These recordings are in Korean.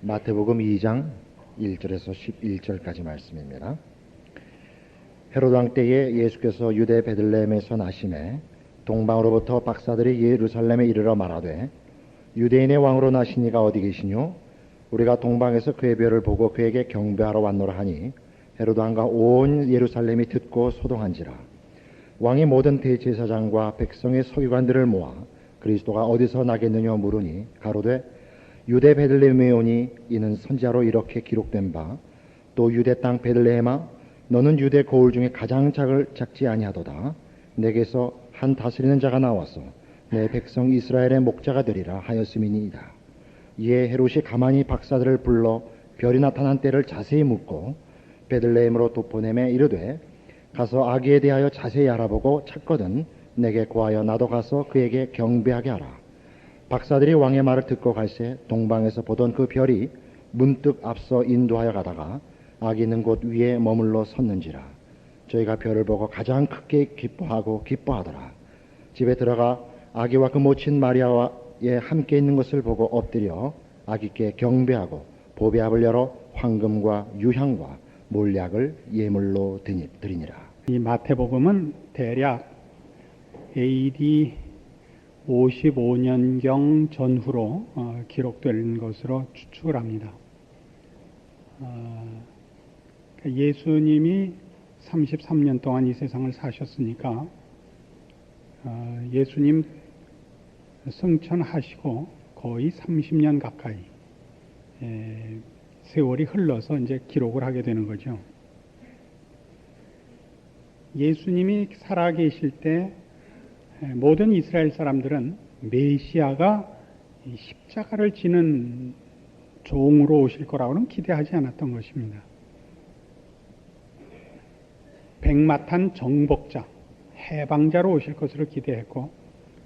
마태복음 2장 1절에서 11절까지 말씀입니다. 헤로드 왕 때에 예수께서 유대 베들레헴에서 나시매 동방으로부터 박사들이 예루살렘에 이르러 말하되 유대인의 왕으로 나신 이가 어디 계시뇨? 우리가 동방에서 그의 별을 보고 그에게 경배하러 왔노라 하니 헤로드 왕과 온 예루살렘이 듣고 소동한지라. 왕이 모든 대제사장과 백성의 서기관들을 모아 그리스도가 어디서 나겠느냐 물으니 가로되 유대 베들레헴에 오니 이는 선지자로 이렇게 기록된 바 또 유대 땅 베들레헴아 너는 유대 고을 중에 가장 작지 아니하도다. 내게서 한 다스리는 자가 나와서 내 백성 이스라엘의 목자가 되리라 하였음이니이다. 이에 헤롯이 가만히 박사들을 불러 별이 나타난 때를 자세히 묻고 베들레헴으로 돋보내매 이르되 가서 아기에 대하여 자세히 알아보고 찾거든 내게 고하여 나도 가서 그에게 경배하게 하라. 박사들이 왕의 말을 듣고 갈새 동방에서 보던 그 별이 문득 앞서 인도하여 가다가 아기 있는 곳 위에 머물러 섰는지라. 저희가 별을 보고 가장 크게 기뻐하더라. 집에 들어가 아기와 그 모친 마리아와에 함께 있는 것을 보고 엎드려 아기께 경배하고 보배압을 열어 황금과 유향과 몰약을 예물로 드리니라. 이 마태복음은 대략 AD 55년경 전후로 기록된 것으로 추측을 합니다. 예수님이 33년 동안 이 세상을 사셨으니까 예수님 승천하시고 거의 30년 가까이 세월이 흘러서 이제 기록을 하게 되는 거죠. 예수님이 살아계실 때 모든 이스라엘 사람들은 메시아가 십자가를 지는 종으로 오실 거라고는 기대하지 않았던 것입니다. 백마탄 정복자, 해방자로 오실 것으로 기대했고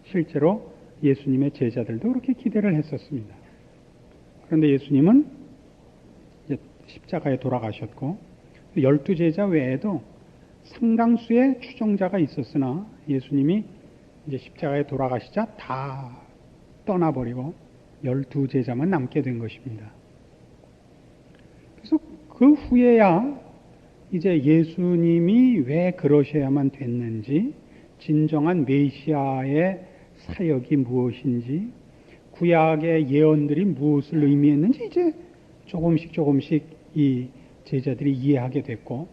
실제로 예수님의 제자들도 그렇게 기대를 했었습니다. 그런데 예수님은 십자가에 돌아가셨고 12제자 외에도 상당수의 추종자가 있었으나 예수님이 이제 십자가에 돌아가시자 다 떠나버리고 12제자만 남게 된 것입니다. 그래서 그 후에야 이제 예수님이 왜 그러셔야만 됐는지, 진정한 메시아의 사역이 무엇인지, 구약의 예언들이 무엇을 의미했는지 이제 조금씩 이 제자들이 이해하게 됐고,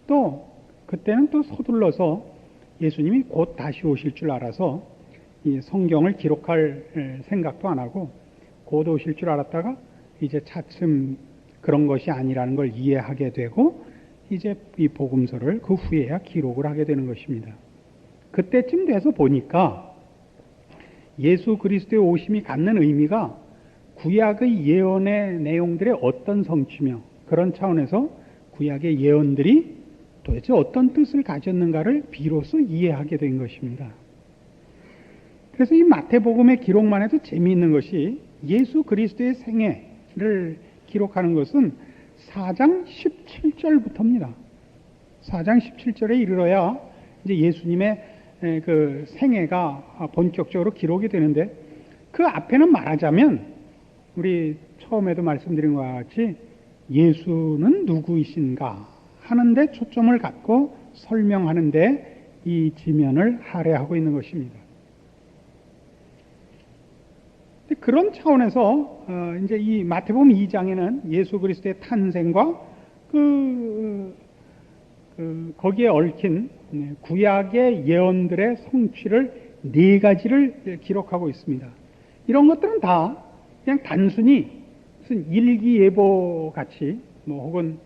또 그때는 또 서둘러서 예수님이 곧 다시 오실 줄 알아서 이 성경을 기록할 생각도 안 하고 곧 오실 줄 알았다가 이제 차츰 그런 것이 아니라는 걸 이해하게 되고 이제 이 복음서를 그 후에야 기록을 하게 되는 것입니다. 그때쯤 돼서 보니까 예수 그리스도의 오심이 갖는 의미가 구약의 예언의 내용들의 어떤 성취며 그런 차원에서 구약의 예언들이 도대체 어떤 뜻을 가졌는가를 비로소 이해하게 된 것입니다. 그래서 이 마태복음의 기록만 해도 재미있는 것이 예수 그리스도의 생애를 기록하는 것은 4장 17절부터입니다. 4장 17절에 이르러야 이제 예수님의 그 생애가 본격적으로 기록이 되는데, 그 앞에는 말하자면 우리 처음에도 말씀드린 것과 같이 예수는 누구이신가 하는데 초점을 갖고 설명하는데 이 지면을 할애하고 있는 것입니다. 그런 차원에서 이제 이 마태복음 2장에는 예수 그리스도의 탄생과 거기에 얽힌 구약의 예언들의 성취를 4가지를 기록하고 있습니다. 이런 것들은 다 그냥 단순히 무슨 일기예보 같이 혹은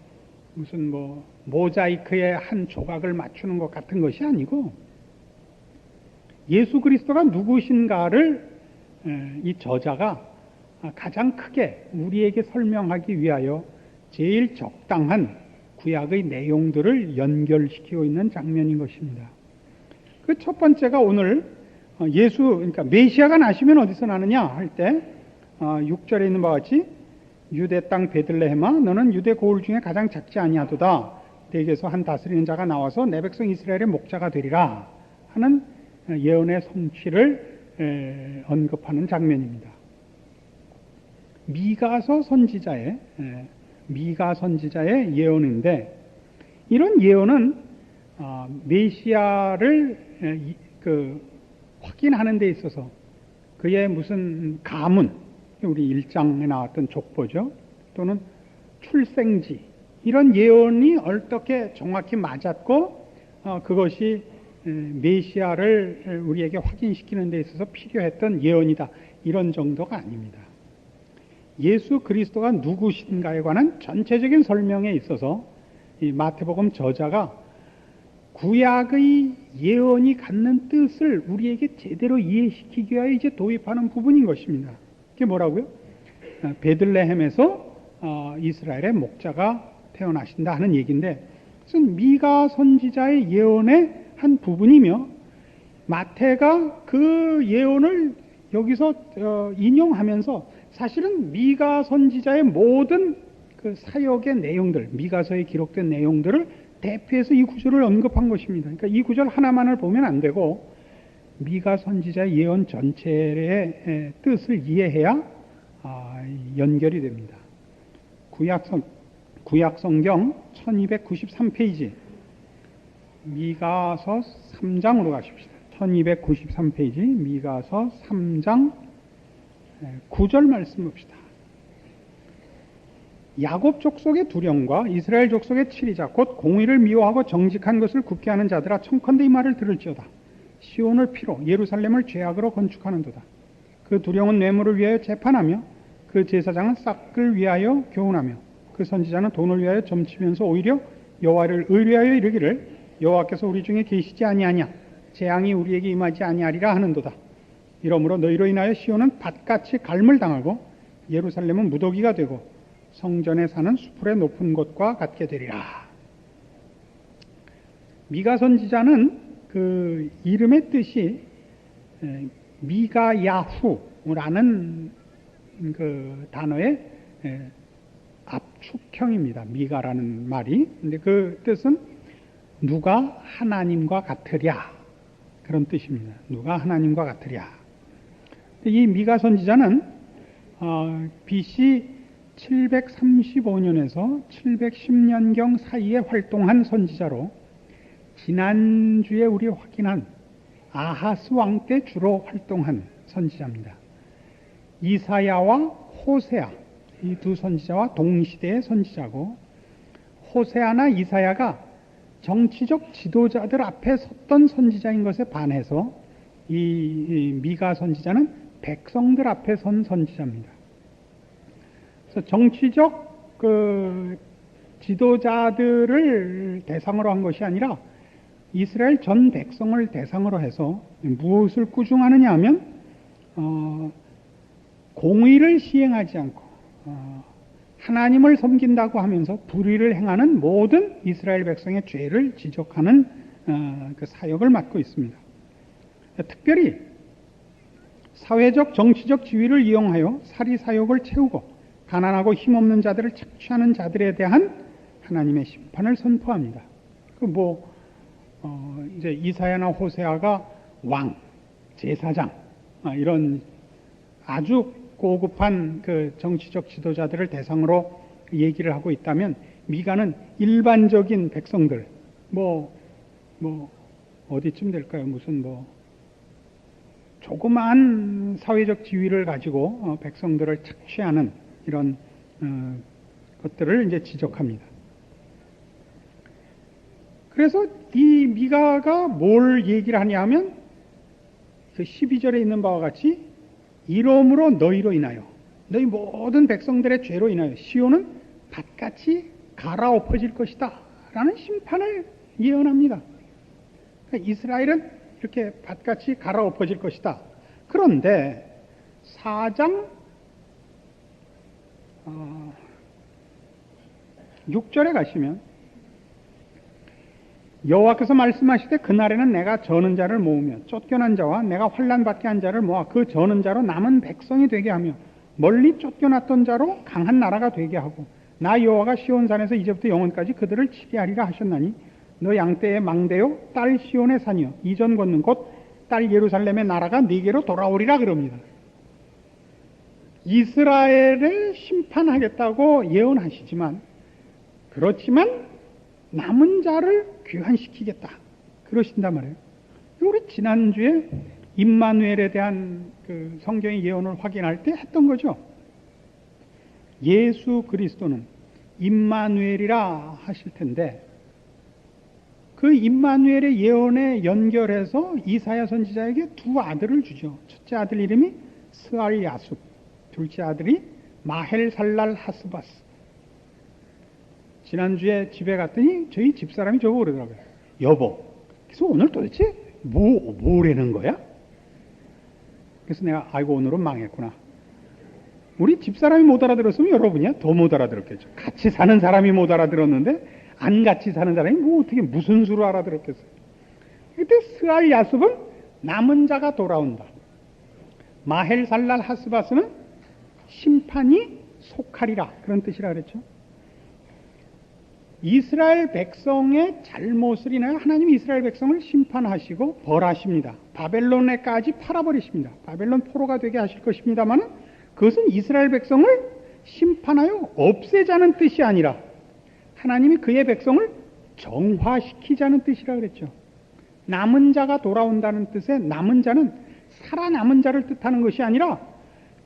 무슨 모자이크의 한 조각을 맞추는 것 같은 것이 아니고 예수 그리스도가 누구신가를 이 저자가 가장 크게 우리에게 설명하기 위하여 제일 적당한 구약의 내용들을 연결시키고 있는 장면인 것입니다. 그 첫 번째가 오늘 그러니까 메시아가 나시면 어디서 나느냐 할 때 6절에 있는 바와 같이 유대 땅 베들레헴아 너는 유대 고을 중에 가장 작지 아니하도다. 내게서 한 다스리는 자가 나와서 내 백성 이스라엘의 목자가 되리라 하는 예언의 성취를 언급하는 장면입니다. 미가서 선지자의 미가 선지자의 예언인데, 이런 예언은 메시아를 확인하는 데 있어서 그의 무슨 가문, 우리 1장에 나왔던 족보죠, 또는 출생지, 이런 예언이 어떻게 정확히 맞았고 그것이 메시아를 우리에게 확인시키는 데 있어서 필요했던 예언이다, 이런 정도가 아닙니다. 예수 그리스도가 누구신가에 관한 전체적인 설명에 있어서 이 마태복음 저자가 구약의 예언이 갖는 뜻을 우리에게 제대로 이해시키기 위하여 이제 도입하는 부분인 것입니다. 그게 뭐라고요? 베들레헴에서 이스라엘의 목자가 태어나신다 하는 얘기인데, 그것은 미가 선지자의 예언의 한 부분이며, 마태가 그 예언을 여기서 인용하면서 사실은 미가 선지자의 모든 그 사역의 내용들, 미가서에 기록된 내용들을 대표해서 이 구절을 언급한 것입니다. 그러니까 이 구절 하나만을 보면 안 되고 미가 선지자의 예언 전체의 뜻을 이해해야 연결이 됩니다. 구약성경 1293페이지, 미가서 3장으로 가십시다. 1293페이지 미가서 3장 9절 말씀 봅시다. 야곱 족속의 두령과 이스라엘 족속의 7이자 곧 공의를 미워하고 정직한 것을 굽게 하는 자들아, 청컨대 이 말을 들을지어다. 시온을 피로 예루살렘을 죄악으로 건축하는도다. 그 두령은 뇌물을 위하여 재판하며 그 제사장은 싹을 위하여 교훈하며 그 선지자는 돈을 위하여 점치면서 오히려 여호와를 의뢰하여 이르기를 여호와께서 우리 중에 계시지 아니하냐, 재앙이 우리에게 임하지 아니하리라 하는도다. 이러므로 너희로 인하여 시온은 밭같이 갈물 당하고 예루살렘은 무더기가 되고 성전에 사는 수풀의 높은 곳과 같게 되리라. 미가 선지자는 그 이름의 뜻이 미가야후라는 그 단어의 압축형입니다. 미가라는 말이. 근데 그 뜻은 누가 하나님과 같으랴, 그런 뜻입니다. 누가 하나님과 같으랴. 이 미가 선지자는 BC 735년에서 710년경 사이에 활동한 선지자로, 지난주에 우리 확인한 아하스 왕 때 주로 활동한 선지자입니다. 이사야와 호세아, 이 두 선지자와 동시대의 선지자고, 호세아나 이사야가 정치적 지도자들 앞에 섰던 선지자인 것에 반해서 이 미가 선지자는 백성들 앞에 선 선지자입니다. 그래서 정치적 그 지도자들을 대상으로 한 것이 아니라 이스라엘 전 백성을 대상으로 해서 무엇을 꾸중하느냐 하면 공의를 시행하지 않고 하나님을 섬긴다고 하면서 불의를 행하는 모든 이스라엘 백성의 죄를 지적하는 그 사역을 맡고 있습니다. 특별히 사회적 정치적 지위를 이용하여 사리 사욕을 채우고 가난하고 힘없는 자들을 착취하는 자들에 대한 하나님의 심판을 선포합니다. 이제 이사야나 호세아가 왕, 제사장, 이런 아주 고급한 그 정치적 지도자들을 대상으로 얘기를 하고 있다면, 미가는 일반적인 백성들, 어디쯤 될까요? 무슨 조그마한 사회적 지위를 가지고 백성들을 착취하는 이런 것들을 이제 지적합니다. 그래서 이 미가가 뭘 얘기를 하냐면, 그 12절에 있는 바와 같이 이러므로 너희로 인하여, 너희 모든 백성들의 죄로 인하여 시온은 밭같이 갈아엎어질 것이다 라는 심판을 예언합니다. 그러니까 이스라엘은 이렇게 밭같이 갈아엎어질 것이다. 그런데 4장 6절에 가시면 여호와께서 말씀하시되 그날에는 내가 저는 자를 모으며 쫓겨난 자와 내가 환난 받게 한 자를 모아 그 저는 자로 남은 백성이 되게 하며 멀리 쫓겨났던 자로 강한 나라가 되게 하고 나 여호와가 시온산에서 이제부터 영원까지 그들을 치게 하리라 하셨나니 너 양떼의 망대요 딸 시온의 산이요 이전 걷는 곧 딸 예루살렘의 나라가 네게로 돌아오리라 그럽니다. 이스라엘을 심판하겠다고 예언하시지만, 그렇지만 남은 자를 귀환시키겠다 그러신단 말이에요. 우리 지난주에 임마누엘에 대한 그 성경의 예언을 확인할 때 했던 거죠. 예수 그리스도는 임마누엘이라 하실 텐데, 그 임마누엘의 예언에 연결해서 이사야 선지자에게 두 아들을 주죠. 첫째 아들 이름이 스알야숲, 둘째 아들이 마헬살랄 하스바스. 지난주에 집에 갔더니 저희 집사람이 저보고 그러더라고요. 여보, 그래서 오늘 도대체 뭐라는 거야? 그래서 내가 아이고 오늘은 망했구나. 우리 집사람이 못 알아들었으면 여러분이야 더 못 알아들었겠죠. 같이 사는 사람이 못 알아들었는데 안 같이 사는 사람이 뭐 어떻게 무슨 수로 알아들었겠어요. 그때 스알 야숲은 남은 자가 돌아온다. 마헬살랄 하스바스는 심판이 속하리라 그런 뜻이라 그랬죠. 이스라엘 백성의 잘못을 인하여 하나님이 이스라엘 백성을 심판하시고 벌하십니다. 바벨론에까지 팔아버리십니다. 바벨론 포로가 되게 하실 것입니다만 그것은 이스라엘 백성을 심판하여 없애자는 뜻이 아니라 하나님이 그의 백성을 정화시키자는 뜻이라 그랬죠. 남은 자가 돌아온다는 뜻의 남은 자는 살아남은 자를 뜻하는 것이 아니라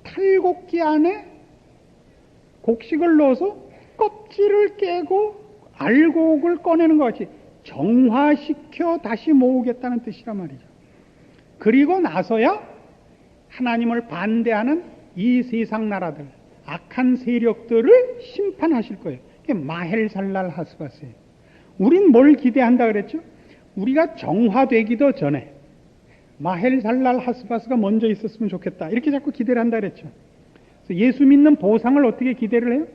탈곡기 안에 곡식을 넣어서 껍질을 깨고 알곡을 꺼내는 것 같이 정화시켜 다시 모으겠다는 뜻이란 말이죠. 그리고 나서야 하나님을 반대하는 이 세상 나라들, 악한 세력들을 심판하실 거예요. 이게 마헬살랄 하스바스예요. 우린 뭘 기대한다 그랬죠? 우리가 정화되기도 전에 마헬살랄 하스바스가 먼저 있었으면 좋겠다. 이렇게 자꾸 기대를 한다 그랬죠. 그래서 예수 믿는 보상을 어떻게 기대를 해요?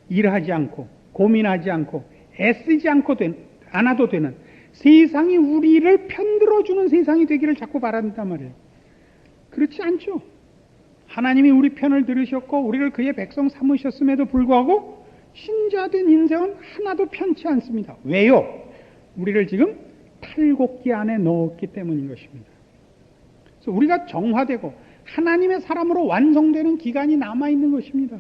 일하지 않고 고민하지 않고 애쓰지 않아도 되는 세상이 우리를 편들어주는 세상이 되기를 자꾸 바란단 말이에요. 그렇지 않죠. 하나님이 우리 편을 들으셨고 우리를 그의 백성 삼으셨음에도 불구하고 신자된 인생은 하나도 편치 않습니다. 왜요? 우리를 지금 탈곡기 안에 넣었기 때문인 것입니다. 그래서 우리가 정화되고 하나님의 사람으로 완성되는 기간이 남아있는 것입니다.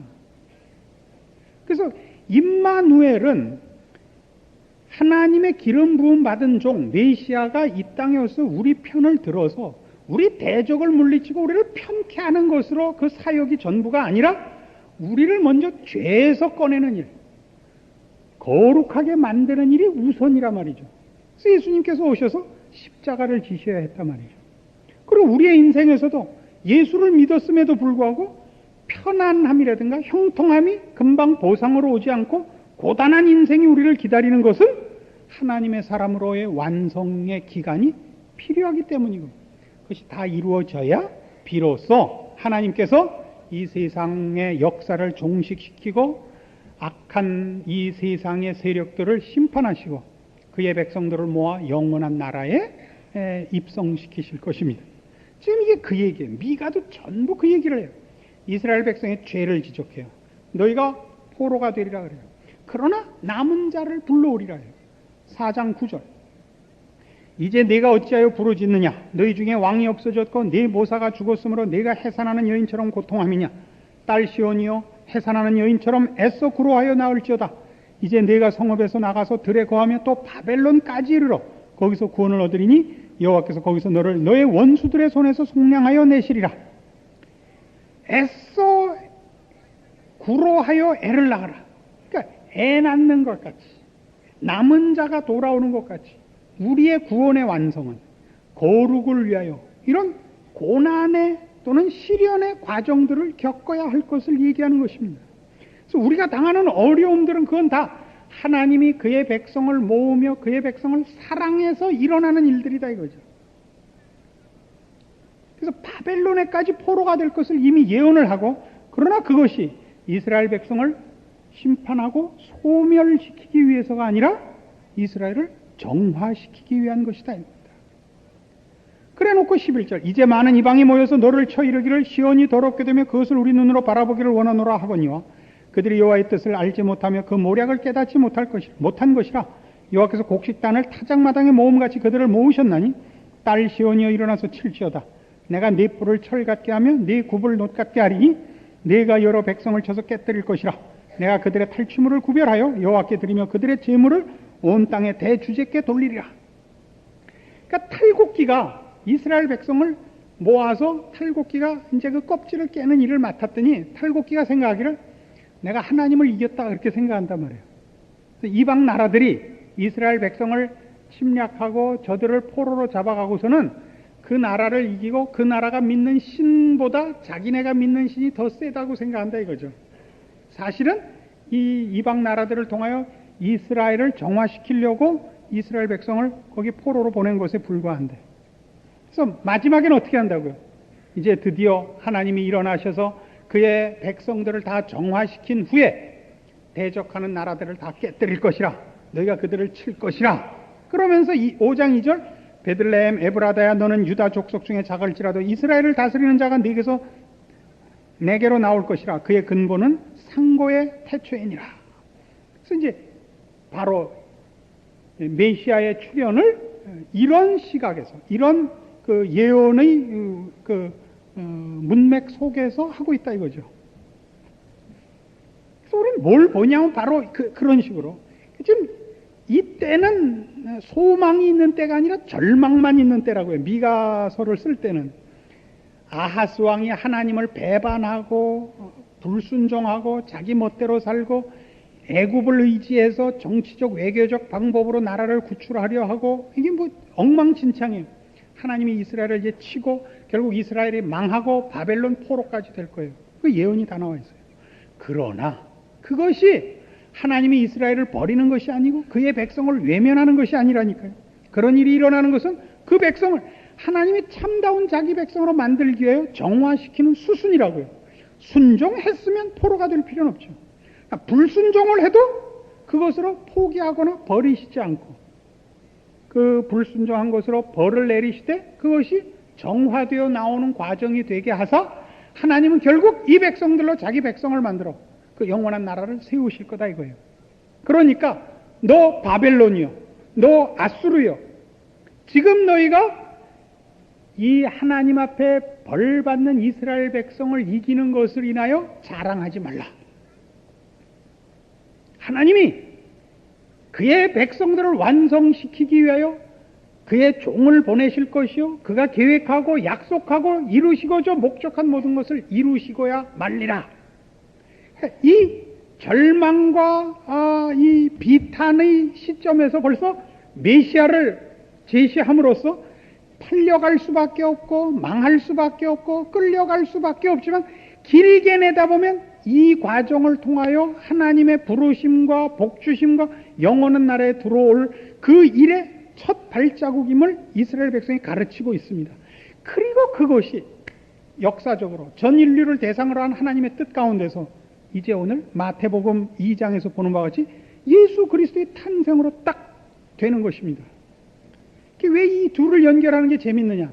그래서 임마누엘은 하나님의 기름 부음 받은 종 메시아가 이 땅에 와서 우리 편을 들어서 우리 대적을 물리치고 우리를 편케 하는 것으로 그 사역이 전부가 아니라 우리를 먼저 죄에서 꺼내는 일, 거룩하게 만드는 일이 우선이란 말이죠. 그래서 예수님께서 오셔서 십자가를 지셔야 했단 말이죠. 그리고 우리의 인생에서도 예수를 믿었음에도 불구하고 편안함이라든가 형통함이 금방 보상으로 오지 않고 고단한 인생이 우리를 기다리는 것은 하나님의 사람으로의 완성의 기간이 필요하기 때문이고, 그것이 다 이루어져야 비로소 하나님께서 이 세상의 역사를 종식시키고 악한 이 세상의 세력들을 심판하시고 그의 백성들을 모아 영원한 나라에 입성시키실 것입니다. 지금 이게 그 얘기예요. 미가도 전부 그 얘기를 해요. 이스라엘 백성의 죄를 지적해요. 너희가 포로가 되리라 그래요. 그러나 남은 자를 불러오리라 해요. 4장 9절. 이제 내가 어찌하여 부르짖느냐? 너희 중에 왕이 없어졌고 네 모사가 죽었으므로 내가 해산하는 여인처럼 고통함이냐? 딸 시온이여, 해산하는 여인처럼 애써 구로하여 나을지어다. 이제 내가 성읍에서 나가서 들에 거하며 또 바벨론까지 이르러 거기서 구원을 얻으리니 여호와께서 거기서 너를 너의 원수들의 손에서 속량하여 내시리라. 애써 구로하여 애를 낳아라. 그러니까 애 낳는 것 같이, 남은 자가 돌아오는 것 같이 우리의 구원의 완성은 거룩을 위하여 이런 고난의 또는 시련의 과정들을 겪어야 할 것을 얘기하는 것입니다. 그래서 우리가 당하는 어려움들은 그건 다 하나님이 그의 백성을 모으며 그의 백성을 사랑해서 일어나는 일들이다 이거죠. 그래서 바벨론에까지 포로가 될 것을 이미 예언을 하고, 그러나 그것이 이스라엘 백성을 심판하고 소멸시키기 위해서가 아니라 이스라엘을 정화시키기 위한 것이다. 그래 놓고 11절. 이제 많은 이방이 모여서 너를 쳐 이르기를 시온이 더럽게 되며 그것을 우리 눈으로 바라보기를 원하노라 하거니와 그들이 여호와의 뜻을 알지 못하며 그 모략을 깨닫지 못한 것이라. 여호와께서 곡식단을 타작마당에 모음같이 그들을 모으셨나니 딸 시온이여 일어나서 칠지어다. 내가 네 뿔을 철 같게 하며 네 굽을 놋 같게 하리니 내가 여러 백성을 쳐서 깨뜨릴 것이라. 내가 그들의 탈취물을 구별하여 여호와께 드리며 그들의 제물을 온 땅의 대주제께 돌리리라. 그러니까 탈곡기가 이스라엘 백성을 모아서 탈곡기가 이제 그 껍질을 깨는 일을 맡았더니 탈곡기가 생각하기를 내가 하나님을 이겼다 그렇게 생각한단 말이에요. 그래서 이방 나라들이 이스라엘 백성을 침략하고 저들을 포로로 잡아가고서는 그 나라를 이기고 그 나라가 믿는 신보다 자기네가 믿는 신이 더 세다고 생각한다 이거죠. 사실은 이 이방 나라들을 통하여 이스라엘을 정화시키려고 이스라엘 백성을 거기 포로로 보낸 것에 불과한데, 그래서 마지막에는 어떻게 한다고요? 이제 드디어 하나님이 일어나셔서 그의 백성들을 다 정화시킨 후에 대적하는 나라들을 다 깨뜨릴 것이라. 너희가 그들을 칠 것이라. 그러면서 5장 2절 베들레헴 에브라다야 너는 유다 족속 중에 작을지라도 이스라엘을 다스리는 자가 네게서 내게로 나올 것이라. 그의 근본은 상고의 태초이니라. 그래서 이제 바로 메시아의 출현을 이런 시각에서, 이런 그 예언의 문맥 속에서 하고 있다 이거죠. 그래서 우리는 뭘 보냐면 바로 그런 식으로 지금 이때는 소망이 있는 때가 아니라 절망만 있는 때라고 해요. 미가서를 쓸 때는 아하스 왕이 하나님을 배반하고 불순종하고 자기 멋대로 살고 애굽을 의지해서 정치적 외교적 방법으로 나라를 구출하려 하고, 이게 뭐 엉망진창이에요. 하나님이 이스라엘을 이제 치고 결국 이스라엘이 망하고 바벨론 포로까지 될 거예요. 그 예언이 다 나와 있어요. 그러나 그것이 하나님이 이스라엘을 버리는 것이 아니고 그의 백성을 외면하는 것이 아니라니까요. 그런 일이 일어나는 것은 그 백성을 하나님이 참다운 자기 백성으로 만들기 위해 정화시키는 수순이라고요. 순종했으면 포로가 될 필요는 없죠. 불순종을 해도 그것으로 포기하거나 버리시지 않고 그 불순종한 것으로 벌을 내리시되 그것이 정화되어 나오는 과정이 되게 하사 하나님은 결국 이 백성들로 자기 백성을 만들어 그 영원한 나라를 세우실 거다 이거예요. 그러니까 너 바벨론이요, 너 아수르요, 지금 너희가 이 하나님 앞에 벌 받는 이스라엘 백성을 이기는 것을 인하여 자랑하지 말라. 하나님이 그의 백성들을 완성시키기 위하여 그의 종을 보내실 것이요 그가 계획하고 약속하고 이루시고자 목적한 모든 것을 이루시고야 말리라. 이 절망과 이 비탄의 시점에서 벌써 메시아를 제시함으로써 팔려갈 수밖에 없고 망할 수밖에 없고 끌려갈 수밖에 없지만 길게 내다보면 이 과정을 통하여 하나님의 부르심과 복주심과 영원한 나라에 들어올 그 일의 첫 발자국임을 이스라엘 백성이 가르치고 있습니다. 그리고 그것이 역사적으로 전 인류를 대상으로 한 하나님의 뜻 가운데서 이제 오늘 마태복음 2장에서 보는 바와 같이 예수 그리스도의 탄생으로 딱 되는 것입니다. 왜 이 둘을 연결하는 게 재밌느냐?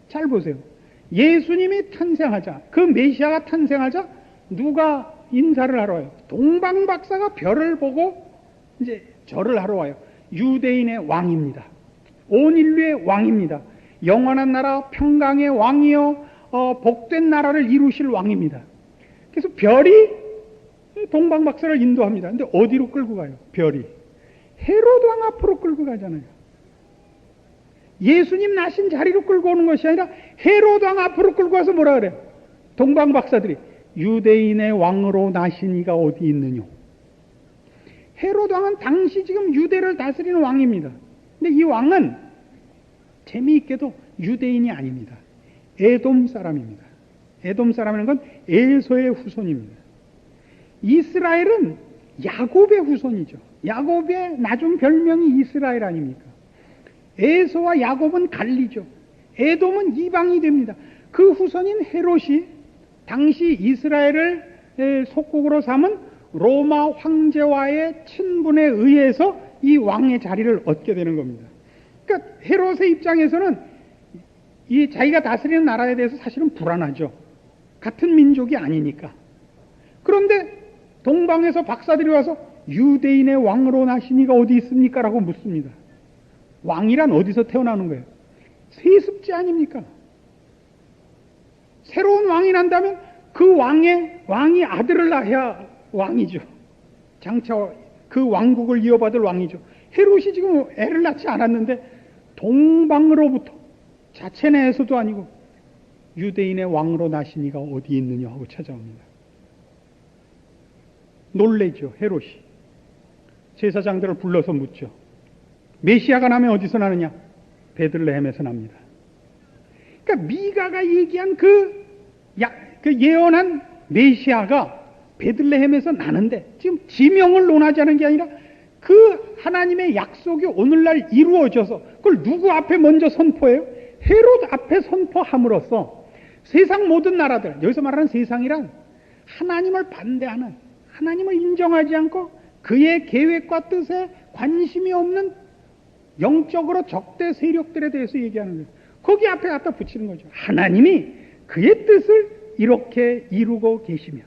잘 보세요. 예수님이 탄생하자, 그 메시아가 탄생하자 누가 인사를 하러 와요? 동방박사가 별을 보고 이제 절을 하러 와요. 유대인의 왕입니다. 온 인류의 왕입니다. 영원한 나라 평강의 왕이요 복된 나라를 이루실 왕입니다. 그래서 별이 동방박사를 인도합니다. 근데 어디로 끌고 가요? 별이 헤로드 왕 앞으로 끌고 가잖아요. 예수님 나신 자리로 끌고 오는 것이 아니라 헤로드 왕 앞으로 끌고 와서 뭐라 그래요? 동방박사들이 유대인의 왕으로 나신 이가 어디 있느냐? 헤로드 왕은 당시 지금 유대를 다스리는 왕입니다. 근데 이 왕은 재미있게도 유대인이 아닙니다. 에돔 사람입니다. 에돔 사람이라는 건 에서의 후손입니다. 이스라엘은 야곱의 후손이죠. 야곱의 낮은 별명이 이스라엘 아닙니까? 에서와 야곱은 갈리죠. 에돔은 이방이 됩니다. 그 후손인 헤롯이 당시 이스라엘을 속국으로 삼은 로마 황제와의 친분에 의해서 이 왕의 자리를 얻게 되는 겁니다. 그러니까 헤롯의 입장에서는 이 자기가 다스리는 나라에 대해서 사실은 불안하죠. 같은 민족이 아니니까. 그런데 동방에서 박사들이 와서 유대인의 왕으로 나신 이가 어디 있습니까? 라고 묻습니다. 왕이란 어디서 태어나는 거예요? 세습지 아닙니까? 새로운 왕이 난다면 그 왕이 아들을 낳아야 왕이죠. 장차 그 왕국을 이어받을 왕이죠. 헤롯이 지금 애를 낳지 않았는데 동방으로부터 자체 내에서도 아니고 유대인의 왕으로 나신 이가 어디 있느냐 하고 찾아옵니다. 놀래죠, 헤롯이. 제사장들을 불러서 묻죠. 메시아가 나면 어디서 나느냐? 베들레헴에서 납니다. 그러니까 미가가 얘기한 그 예언한 메시아가 베들레헴에서 나는데 지금 지명을 논하자는 게 아니라 그 하나님의 약속이 오늘날 이루어져서 그걸 누구 앞에 먼저 선포해요? 헤롯 앞에 선포함으로써 세상 모든 나라들, 여기서 말하는 세상이란 하나님을 반대하는, 하나님을 인정하지 않고 그의 계획과 뜻에 관심이 없는 영적으로 적대 세력들에 대해서 얘기하는 거예요. 거기 앞에 갖다 붙이는 거죠. 하나님이 그의 뜻을 이렇게 이루고 계시며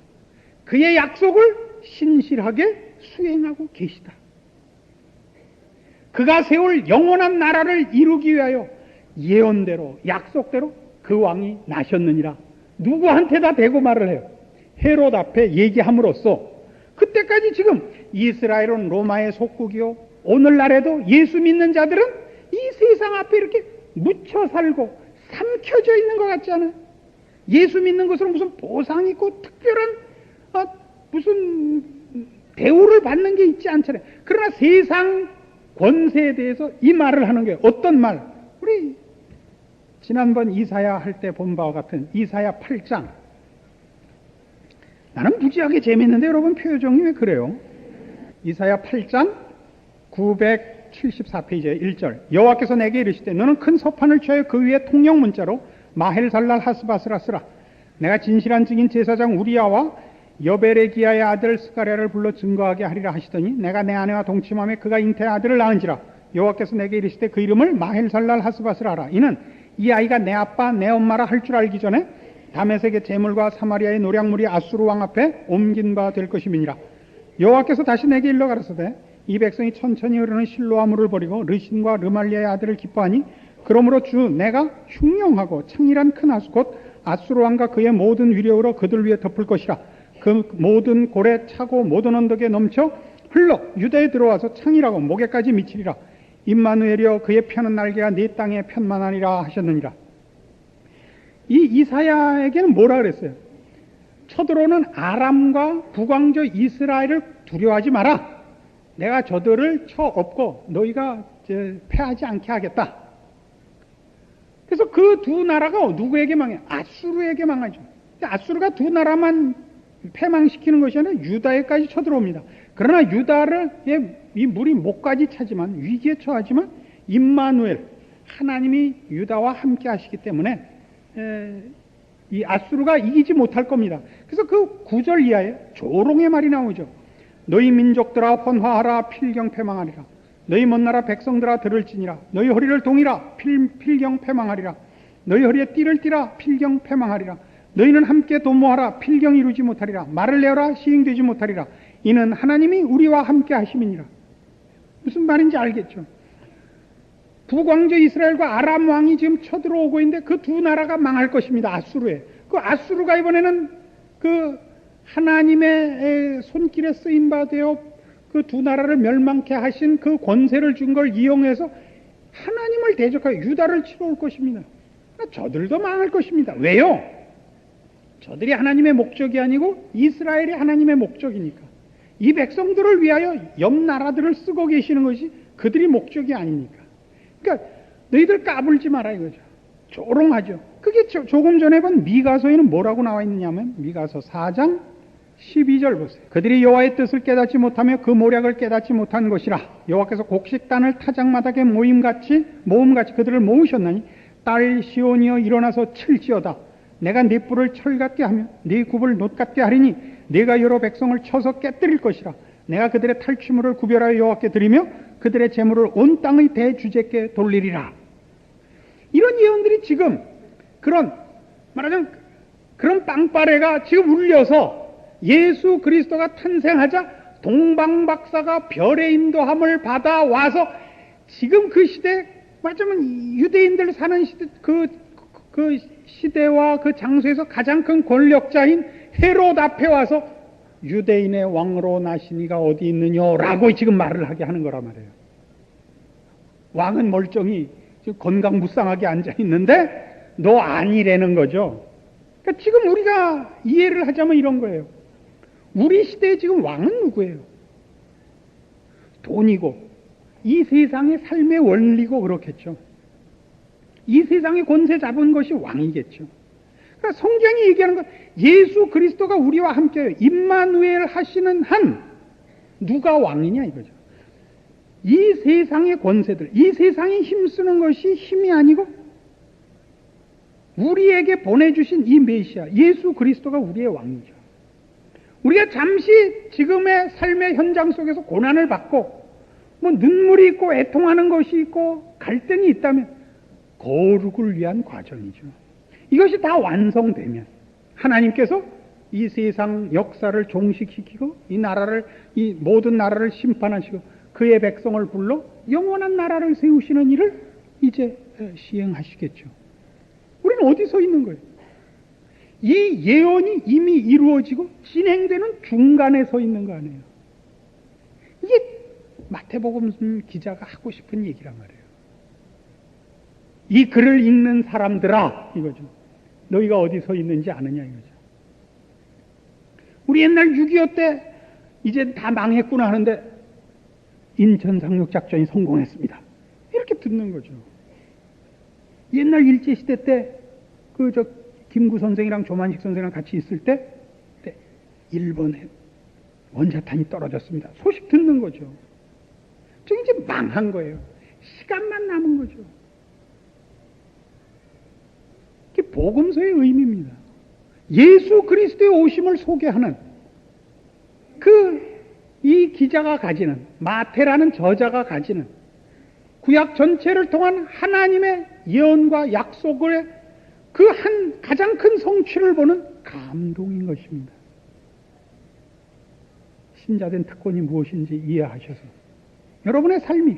그의 약속을 신실하게 수행하고 계시다. 그가 세울 영원한 나라를 이루기 위하여 예언대로 약속대로 그 왕이 나셨느니라. 누구한테 다 대고 말을 해요. 헤롯 앞에 얘기함으로써 그때까지 지금 이스라엘은 로마의 속국이요, 오늘날에도 예수 믿는 자들은 이 세상 앞에 이렇게 묻혀 살고 삼켜져 있는 것 같지 않아요? 예수 믿는 것으로 무슨 보상이 있고 특별한 무슨 대우를 받는 게 있지 않잖아요. 그러나 세상 권세에 대해서 이 말을 하는 거예요. 어떤 말? 우리 지난번 이사야 할 때 본 바와 같은 이사야 8장. 나는 무지하게 재밌는데 여러분 표정이 왜 그래요? 이사야 8장 974페이지에 1절. 여호와께서 내게 이르시되 너는 큰 서판을 취하여 그 위에 통역 문자로 마헬살랄 하스바스라 쓰라. 내가 진실한 증인 제사장 우리야와 여베레기야의 아들 스가랴를 불러 증거하게 하리라 하시더니 내가 내 아내와 동침함에 그가 잉태의 아들을 낳은지라. 여호와께서 내게 이르시되 그 이름을 마헬살랄 하스바스라 하라. 이는 이 아이가 내 아빠 내 엄마라 할 줄 알기 전에 다메섹의 제물과 사마리아의 노략물이 아수르 왕 앞에 옮긴 바 될 것임이니라. 여호와께서 다시 내게 일러 가라사대 이 백성이 천천히 흐르는 실로아 물을 버리고 르신과 르말리아의 아들을 기뻐하니 그러므로 주 내가 흉령하고 창일한 큰 하수 곧 아수르 왕과 그의 모든 위력으로 그들 위에 덮을 것이라. 그 모든 고래 차고 모든 언덕에 넘쳐 흘러 유대에 들어와서 창일하고 목에까지 미치리라. 임마누엘이여 그의 펴는 날개가 네 땅에 편만하리라 하셨느니라. 이 이사야에게는 뭐라 그랬어요? 쳐들어오는 아람과 국왕조 이스라엘을 두려워하지 마라. 내가 저들을 쳐 엎고 너희가 패하지 않게 하겠다. 그래서 그 두 나라가 누구에게 망해요? 아수르에게 망하죠. 아수르가 두 나라만 패망시키는 것이 아니라 유다에까지 쳐들어옵니다. 그러나 유다를 이 물이 목까지 차지만 위기에 처하지만 임마누엘 하나님이 유다와 함께 하시기 때문에 이 아수르가 이기지 못할 겁니다. 그래서 그 9절 이하에 조롱의 말이 나오죠. 너희 민족들아 헌화하라 필경 패망하리라. 너희 먼 나라 백성들아 들을지니라. 너희 허리를 동이라 필경 패망하리라. 너희 허리에 띠를 띠라 필경 패망하리라. 너희는 함께 도모하라 필경 이루지 못하리라. 말을 내어라 시행되지 못하리라. 이는 하나님이 우리와 함께 하심이니라. 무슨 말인지 알겠죠? 북왕조 이스라엘과 아람 왕이 지금 쳐들어오고 있는데 그 두 나라가 망할 것입니다. 아수르에. 그 아수르가 이번에는 그 하나님의 손길에 쓰임바 되어 그 두 나라를 멸망케 하신 그 권세를 준 걸 이용해서 하나님을 대적하여 유다를 치러 올 것입니다. 저들도 망할 것입니다. 왜요? 저들이 하나님의 목적이 아니고 이스라엘이 하나님의 목적이니까. 이 백성들을 위하여 옆 나라들을 쓰고 계시는 것이 그들이 목적이 아니니까. 그러니까 너희들 까불지 마라 이거죠. 조롱하죠. 그게 조금 전에 본 미가서에는 뭐라고 나와 있느냐면 미가서 4장 12절 보세요. 그들이 여호와의 뜻을 깨닫지 못하며 그 모략을 깨닫지 못한 것이라. 여호와께서 곡식단을 타작마당에 모음같이 그들을 모으셨나니 딸 시온이여 일어나서 칠지어다. 내가 네 뿔을 철 같게 하며 네 굽을 놋 같게 하리니 네가 여러 백성을 쳐서 깨뜨릴 것이라. 내가 그들의 탈취물을 구별하여 여호와께 드리며 그들의 재물을 온 땅의 대주제께 돌리리라. 이런 예언들이 지금 말하자면 그런 빵빠레가 지금 울려서 예수 그리스도가 탄생하자 동방박사가 별의 인도함을 받아 와서 지금 그 시대 말하자면 유대인들 사는 시대 그 그 시대와 그 장소에서 가장 큰 권력자인 헤롯 앞에 와서 유대인의 왕으로 나시니가 어디 있느냐라고 지금 말을 하게 하는 거란 말이에요. 왕은 멀쩡히 건강무쌍하게 앉아 있는데 너 아니라는 거죠. 그러니까 지금 우리가 이해를 하자면 이런 거예요. 우리 시대에 지금 왕은 누구예요? 돈이고 이 세상의 삶의 원리고 그렇겠죠. 이 세상의 권세 잡은 것이 왕이겠죠. 그러니까 성경이 얘기하는 건 예수 그리스도가 우리와 함께해요. 임마누엘 하시는 한 누가 왕이냐 이거죠. 이 세상의 권세들, 이 세상에 힘쓰는 것이 힘이 아니고 우리에게 보내주신 이 메시아 예수 그리스도가 우리의 왕이죠. 우리가 잠시 지금의 삶의 현장 속에서 고난을 받고 뭐 눈물이 있고 애통하는 것이 있고 갈등이 있다면 거룩을 위한 과정이죠. 이것이 다 완성되면 하나님께서 이 세상 역사를 종식시키고 이 모든 나라를 심판하시고 그의 백성을 불러 영원한 나라를 세우시는 일을 이제 시행하시겠죠. 우리는 어디 서 있는 거예요? 이 예언이 이미 이루어지고 진행되는 중간에 서 있는 거 아니에요. 이게 마태복음 기자가 하고 싶은 얘기란 말이에요. 이 글을 읽는 사람들아 이거죠. 너희가 어디 서 있는지 아느냐 이거죠. 우리 옛날 6.25 때 이제 다 망했구나 하는데 인천 상륙작전이 성공했습니다. 이렇게 듣는 거죠. 옛날 일제시대 때 김구 선생이랑 조만식 선생이랑 같이 있을 때 일본에 원자탄이 떨어졌습니다. 소식 듣는 거죠. 지금 이제 망한 거예요. 시간만 남은 거죠. 이게 복음서의 의미입니다. 예수 그리스도의 오심을 소개하는 이 기자가 가지는 마태라는 저자가 가지는 구약 전체를 통한 하나님의 예언과 약속의 그 가장 큰 성취를 보는 감동인 것입니다. 신자된 특권이 무엇인지 이해하셔서 여러분의 삶이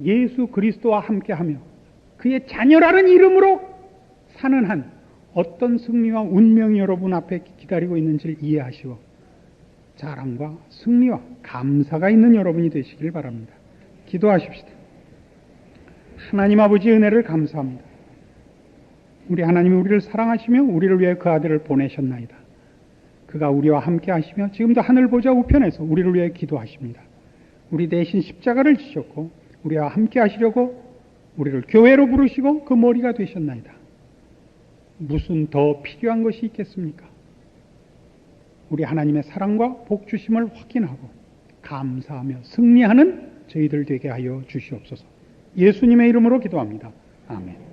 예수 그리스도와 함께하며 그의 자녀라는 이름으로 사는 한 어떤 승리와 운명이 여러분 앞에 기다리고 있는지를 이해하시고 자랑과 승리와 감사가 있는 여러분이 되시길 바랍니다. 기도하십시다. 하나님 아버지 은혜를 감사합니다. 우리 하나님이 우리를 사랑하시며 우리를 위해 그 아들을 보내셨나이다. 그가 우리와 함께 하시며 지금도 하늘 보좌 우편에서 우리를 위해 기도하십니다. 우리 대신 십자가를 지셨고 우리와 함께 하시려고 우리를 교회로 부르시고 그 머리가 되셨나이다. 무슨 더 필요한 것이 있겠습니까? 우리 하나님의 사랑과 복 주심을 확인하고 감사하며 승리하는 저희들 되게 하여 주시옵소서. 예수님의 이름으로 기도합니다. 아멘.